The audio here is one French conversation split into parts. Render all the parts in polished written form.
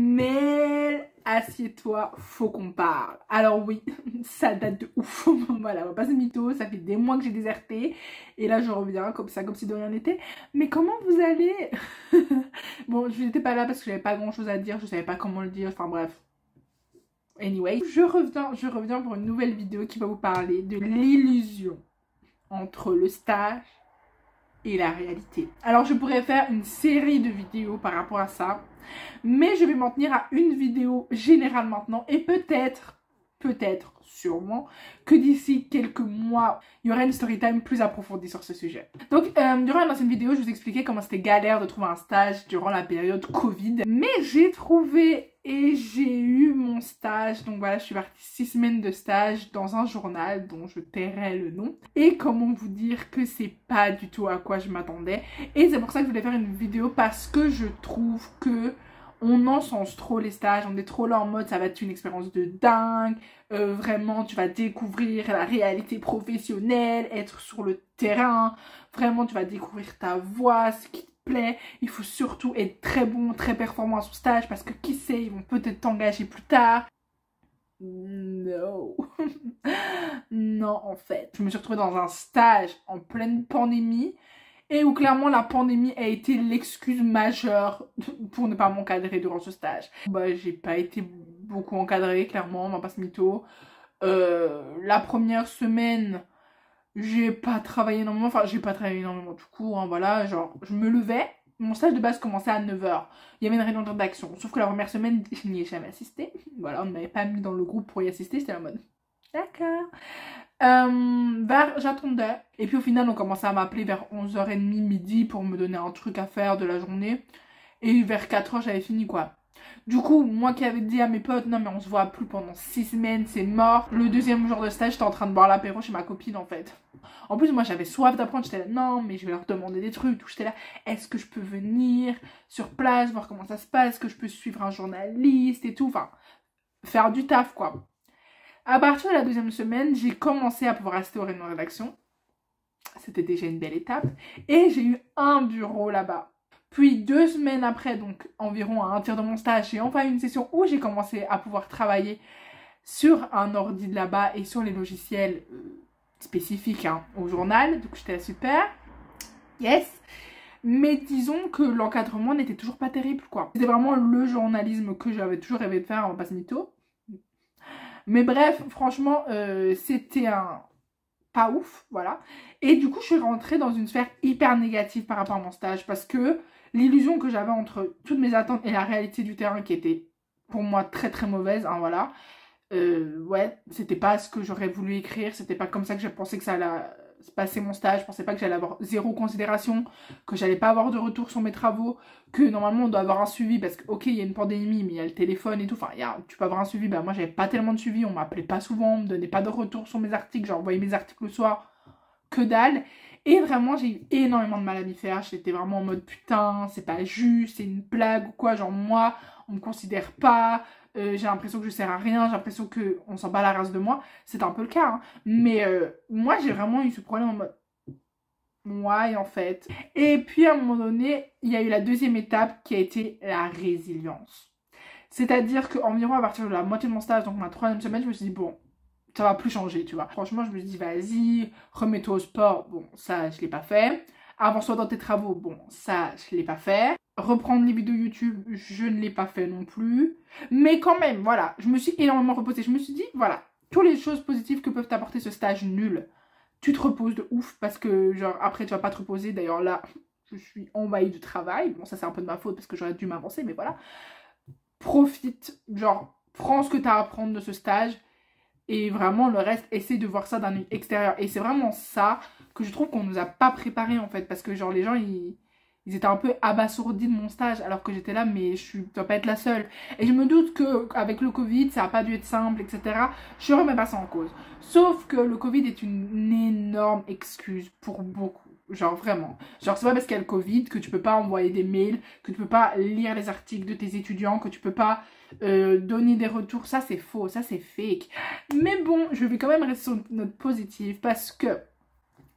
Mais assieds-toi, faut qu'on parle. Alors oui, ça date de ouf. Voilà, on va pas se mytho, ça fait des mois que j'ai déserté. Et là je reviens comme ça, comme si de rien n'était. Mais comment vous allez? Bon, je n'étais pas là parce que j'avais pas grand chose à dire, je savais pas comment le dire, enfin bref. Anyway, je reviens pour une nouvelle vidéo qui va vous parler de l'illusion entre le stage et la réalité. Alors je pourrais faire une série de vidéos par rapport à ça, mais je vais m'en tenir à une vidéo générale maintenant et peut-être, sûrement, que d'ici quelques mois, il y aura une story time plus approfondie sur ce sujet. Donc, durant la ancienne vidéo, je vous expliquais comment c'était galère de trouver un stage durant la période Covid. Mais j'ai trouvé et j'ai eu mon stage. Donc voilà, je suis partie 6 semaines de stage dans un journal dont je tairai le nom. Et comment vous dire que c'est pas du tout à quoi je m'attendais. Et c'est pour ça que je voulais faire une vidéo parce que je trouve que on encense trop les stages, on est trop là en mode ça va être une expérience de dingue, vraiment tu vas découvrir la réalité professionnelle, être sur le terrain, vraiment tu vas découvrir ta voix, ce qui te plaît, il faut surtout être très bon, très performant à son stage parce que qui sait, ils vont peut-être t'engager plus tard. Non. Non en fait, je me suis retrouvée dans un stage en pleine pandémie et où clairement la pandémie a été l'excuse majeure pour ne pas m'encadrer durant ce stage. Bah j'ai pas été beaucoup encadrée clairement, on va pas se mytho. La première semaine, j'ai pas travaillé énormément, enfin j'ai pas travaillé énormément tout court, hein, voilà, genre je me levais, mon stage de base commençait à 9 h. Il y avait une réunion de rédaction, sauf que la première semaine, je n'y ai jamais assisté. Voilà, on ne m'avait pas mis dans le groupe pour y assister, c'était en mode d'accord. J'attendais. Et puis au final, on commençait à m'appeler vers 11h30, midi pour me donner un truc à faire de la journée. Et vers 4h, j'avais fini quoi. Du coup, moi qui avais dit à mes potes, non mais on se voit plus pendant 6 semaines, c'est mort. Le deuxième jour de stage, j'étais en train de boire l'apéro chez ma copine en fait. En plus, moi j'avais soif d'apprendre, j'étais là, non mais je vais leur demander des trucs. J'étais là, est-ce que je peux venir sur place, voir comment ça se passe, est-ce que je peux suivre un journaliste et tout. Enfin, faire du taf quoi. À partir de la deuxième semaine, j'ai commencé à pouvoir rester au réunion de rédaction. C'était déjà une belle étape. Et j'ai eu un bureau là-bas. Puis 2 semaines après, donc environ à un tiers de mon stage, j'ai enfin eu une session où j'ai commencé à pouvoir travailler sur un ordi de là-bas et sur les logiciels spécifiques hein, au journal. Donc j'étais super. Yes. Mais disons que l'encadrement n'était toujours pas terrible quoi. C'était vraiment le journalisme que j'avais toujours rêvé de faire, on va pas se mytho. Mais bref, franchement, c'était un pas ouf, voilà. Et du coup, je suis rentrée dans une sphère hyper négative par rapport à mon stage parce que l'illusion que j'avais entre toutes mes attentes et la réalité du terrain qui était pour moi très très mauvaise, hein, voilà. Ouais, c'était pas ce que j'aurais voulu écrire, c'était pas comme ça que je pensais que ça allait se passer mon stage, je pensais pas que j'allais avoir zéro considération, que j'allais pas avoir de retour sur mes travaux, que normalement on doit avoir un suivi parce que ok il y a une pandémie mais il y a le téléphone et tout, enfin tu peux avoir un suivi, bah moi j'avais pas tellement de suivi, on m'appelait pas souvent, on me donnait pas de retour sur mes articles, j'envoyais mes articles le soir, que dalle. Et vraiment j'ai eu énormément de mal à m'y faire, j'étais vraiment en mode putain c'est pas juste, c'est une blague ou quoi, genre moi on me considère pas, j'ai l'impression que je sers à rien, j'ai l'impression qu'on s'en bat la race de moi, c'est un peu le cas, hein. Mais moi j'ai vraiment eu ce problème en mode ouais en fait. Et puis à un moment donné, il y a eu la deuxième étape qui a été la résilience. C'est-à-dire qu'environ à partir de la moitié de mon stage, donc ma 3e semaine, je me suis dit bon, ça va plus changer, tu vois. Franchement, je me suis dit vas-y, remets-toi au sport, bon ça je l'ai pas fait. Avance-toi dans tes travaux, bon ça je l'ai pas fait. Reprendre les vidéos YouTube, je ne l'ai pas fait non plus. Mais quand même, voilà, je me suis énormément reposée. Je me suis dit, voilà, toutes les choses positives que peuvent t'apporter ce stage nul, tu te reposes de ouf parce que, genre, après, tu vas pas te reposer. D'ailleurs, là, je suis envahie de travail. Bon, ça, c'est un peu de ma faute parce que j'aurais dû m'avancer, mais voilà. Profite, genre, prends ce que tu as à apprendre de ce stage. Et vraiment, le reste, essaie de voir ça d'un œil extérieur. Et c'est vraiment ça que je trouve qu'on nous a pas préparé, en fait. Parce que, genre, les gens, ils étaient un peu abasourdis de mon stage alors que j'étais là mais je dois pas être la seule. Et je me doute qu'avec le Covid ça a pas dû être simple etc. Je remets pas ça en cause. Sauf que le Covid est une énorme excuse pour beaucoup. Genre vraiment. Genre c'est pas parce qu'il y a le Covid que tu peux pas envoyer des mails, que tu peux pas lire les articles de tes étudiants, que tu peux pas donner des retours. Ça c'est faux, ça c'est fake. Mais bon, je vais quand même rester sur une note positive parce que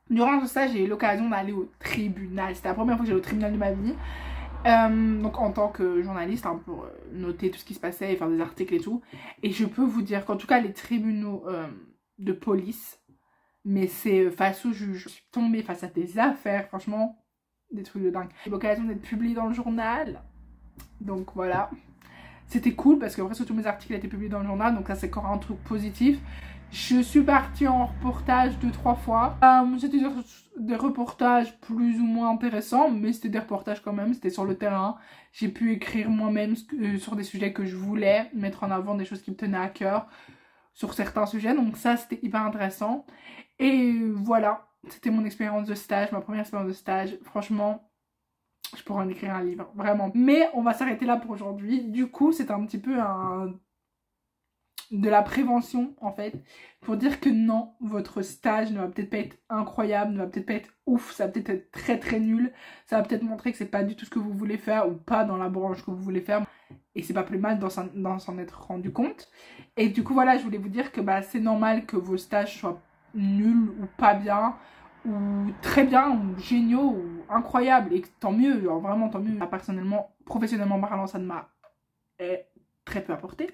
durant ce stage, j'ai eu l'occasion d'aller au tribunal. C'était la première fois que j'allais au tribunal de ma vie. Donc en tant que journaliste, hein, pour noter tout ce qui se passait et faire des articles et tout. Et je peux vous dire qu'en tout cas les tribunaux de police, mais c'est face au juge. Je suis tombée face à des affaires, franchement, des trucs de dingue. J'ai eu l'occasion d'être publiée dans le journal. Donc voilà. C'était cool parce que presque tous mes articles étaient publiés dans le journal. Donc ça c'est encore un truc positif. Je suis partie en reportage 2-3 fois. C'était des reportages plus ou moins intéressants, mais c'était des reportages quand même, c'était sur le terrain. J'ai pu écrire moi-même sur des sujets que je voulais, mettre en avant des choses qui me tenaient à cœur sur certains sujets, donc ça c'était hyper intéressant. Et voilà, c'était mon expérience de stage, ma première expérience de stage. Franchement, je pourrais en écrire un livre, vraiment. Mais on va s'arrêter là pour aujourd'hui. Du coup, c'est un petit peu de la prévention en fait, pour dire que non, votre stage ne va peut-être pas être incroyable, ne va peut-être pas être ouf, ça va peut-être être très très nul, ça va peut-être montrer que c'est pas du tout ce que vous voulez faire ou pas dans la branche que vous voulez faire, et c'est pas plus mal d'en s'en être rendu compte. Et du coup voilà, je voulais vous dire que bah, c'est normal que vos stages soient nuls ou pas bien, ou très bien, ou géniaux, ou incroyables, et tant mieux, genre vraiment tant mieux. Personnellement, professionnellement parlant, ça ne m'a très peu apporté.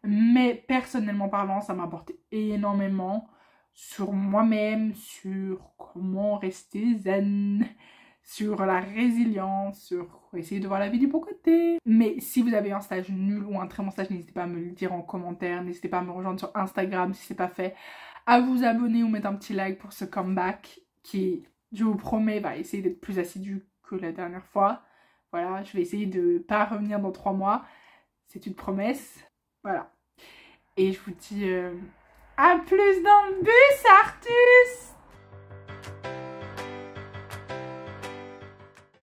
Mais personnellement parlant, ça m'a apporté énormément sur moi-même, sur comment rester zen, sur la résilience, sur essayer de voir la vie du bon côté. Mais si vous avez un stage nul ou un très bon stage, n'hésitez pas à me le dire en commentaire, n'hésitez pas à me rejoindre sur Instagram si c'est pas fait, à vous abonner ou mettre un petit like pour ce comeback qui, je vous promets, va essayer d'être plus assidu que la dernière fois. Voilà, je vais essayer de pas revenir dans 3 mois, c'est une promesse. Voilà. Et je vous dis à plus dans le bus, Artus!